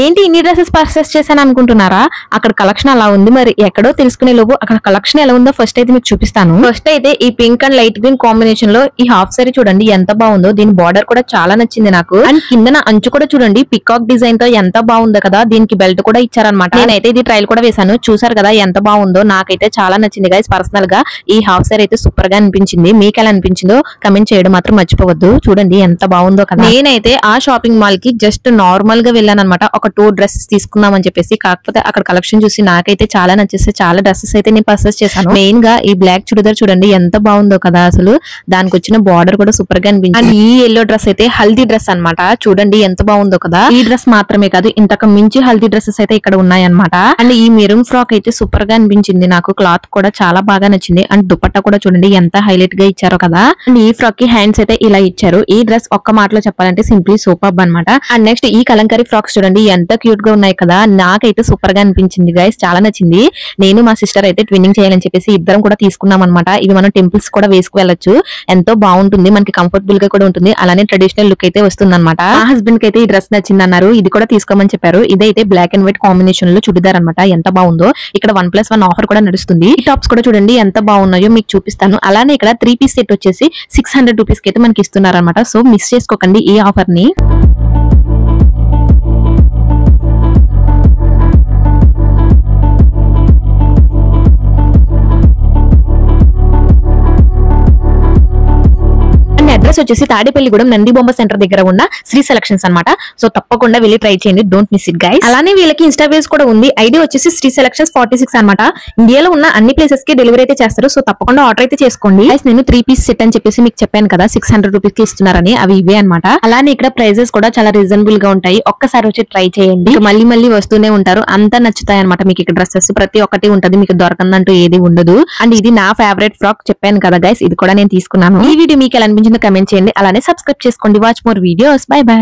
ఏంటి ఇన్ని dresses purchase చేశాను అనుకుంటున్నారా? అక్కడ కలెక్షన్ అలా ఉంది. మరి ఎక్కడో తెలుసుకునే లోపు అక్కడ కలెక్షన్ ఎలా ఉందో ఫస్ట్ అయితే మీకు చూపిస్తాను. ఫస్ట్ అయితే ఈ pink and light green combination లో ఈ హాఫ్ సారీ చూడండి ఎంత బాగుందో. దీని బార్డర్ కూడా చాలా నచ్చింది నాకు. అండ్ కిందన అంచు కూడా చూడండి పికాక్ డిజైన్ తో ఎంత బాగుందో కదా. దీనికి బెల్ట్ కూడా ఇచ్చారనమాట. నేనైతే ఇది ట్రైల్ కూడా వేసాను, చూసారు కదా ఎంత బాగుందో. నాకైతే చాలా నచ్చింది గైస్. పర్సనల్ గా ఈ హాఫ్ సారీ అయితే సూపర్ గా అనిపించింది. మీకు ఎలా అనిపించిందో కమెంట్ చేయడం మాత్రం మర్చిపోవద్దు. చూడండి ఎంత బాగుందో కదా. నేనైతే ఆ షాపింగ్ మాల్ కి జస్ట్ నార్మల్ గా వెళ్ళాను అనమాట. ఒక 2 డ్రెస్సెస్ తీసుకుందాం అని చెప్పేసి. కాకపోతే అక్కడ కలెక్షన్ చూసి నాకైతే చాలా నచ్చేసి చాలా డ్రెస్సెస్ అయితే నేను పర్చేస్ చేశాను. మెయిన్ గా ఈ బ్లాక్ చుడిదార్ చూడండి ఎంత బాగుందో కదా. అసలు దానికి వచ్చిన బార్డర్ కూడా సూపర్ గా అనిపించింది. అండ్ ఈ ఎల్లో డ్రెస్ అయితే హల్దీ డ్రెస్ అన్నమాట. చూడండి ఎంత బాగుందో కదా. ఈ డ్రెస్ మాత్రమే కాదు ఇంతకు మించి హల్దీ డ్రెస్సెస్ అయితే ఇక్కడ ఉన్నాయన్నమాట. అండ్ ఈ మెరూన్ ఫ్రాక్ అయితే సూపర్ గా అనిపించింది నాకు. క్లాత్ కూడా చాలా బాగా నచ్చింది. అండ్ దుపట్టా కూడా చూడండి ఎంత హైలైట్ గా ఇచ్చారో కదా. అండ్ ఈ ఫ్రాక్ కి హ్యాండ్స్ అయితే ఇలా ఇచ్చారు. ఈ డ్రెస్ ఒక్క మాటలో చెప్పాలంటే సింప్లీ సూపర్ అన్నమాట. అండ్ నెక్స్ట్ ఈ కలంకారీ ఫ్రాక్స్ చూడండి ఎంత క్యూట్ గా ఉన్నాయి కదా. నాకైతే సూపర్ గా అనిపించింది గైస్, చాలా నచ్చింది. నేను మా సిస్టర్ అయితే ట్విన్నింగ్ చేయాలని చెప్పేసి ఇద్దరం కూడా తీసుకున్నాం అనమాట. ఇవి మనం టెంపుల్స్ కూడా వేసుకు వెళ్ళొచ్చు. ఎంతో బాగుంటుంది, మనకి కంఫర్టబుల్ గా కూడా ఉంటుంది. అలానే ట్రెడిషనల్ లుక్ అయితే వస్తుంది అనమాట. మా హస్బెండ్ కి అయితే ఈ డ్రెస్ నచ్చింది అన్నారు. ఇది కూడా తీసుకోమని చెప్పారు. ఇదైతే బ్లాక్ అండ్ వైట్ కాంబినేషన్ లో చుడిదార్ అనమాట. ఎంత బాగుందో. ఇక్కడ 1+1 ఆఫర్ కూడా నడుస్తుంది. ఈ టాప్స్ కూడా చూడండి ఎంత బాగున్నాయో మీకు చూపిస్తాను. అలానే ఇక్కడ 3 పీస్ సెట్ వచ్చేసి 600 రూపీస్ కి అయితే మనకి ఇస్తున్నారు అనమాట. సో మిస్ చేసుకోకండి ఈ ఆఫర్ ని. అడ్రస్ వచ్చేసి తాడేపల్లిగూడెం నందిబొమ్మ సెంటర్ దగ్గర ఉన్న శ్రీ సెలక్షన్స్ అన్నమాట. సో తప్పకుండా వెళ్ళి ట్రై చేయండి, డోంట్ మిస్ ఇట్ గైస్. అలానే వీళ్ళకి ఇన్స్టా పేజ్ కూడా ఉంది. ఐడి వచ్చేసి శ్రీ సెలక్షన్స్ 46 అన్నమాట. ఇండియాలో ఉన్న అన్ని ప్లేసెస్ కి డెలివరీ అయితే చేస్తారు. సో తప్పకుండా ఆర్డర్ అయితే చేసుకోండి. నేను 3 పీస్ సెట్ అని చెప్పేసి మీకు చెప్పాను కదా 600 రూపీస్ కి ఇస్తున్నారని. అవి ఇవే అనమాట. అలానే ఇక్కడ ప్రైజెస్ కూడా చాలా రీజనబుల్ గా ఉంటాయి. ఒక్కసారి వచ్చి ట్రై చేయండి, మళ్ళీ మళ్ళీ వస్తూనే ఉంటారు. అంతా నచ్చుతాయి అనమాట. మీకు ఇక్కడ డ్రెస్సెస్ ప్రతి ఒక్కటి ఉంటది, మీకు దొరకందంటూ ఏది ఉండదు. అండ్ ఇది నా ఫేవరెట్ ఫ్రాక్ చెప్పాను కదా గైస్, ఇది కూడా నేను తీసుకున్నాను. ఈ వీడియో మీకు ఎలా అనిపించిందో కమెంట్ చేయండి. అలానే సబ్స్క్రైబ్ చేసుకోండి. Watch more videos. By by.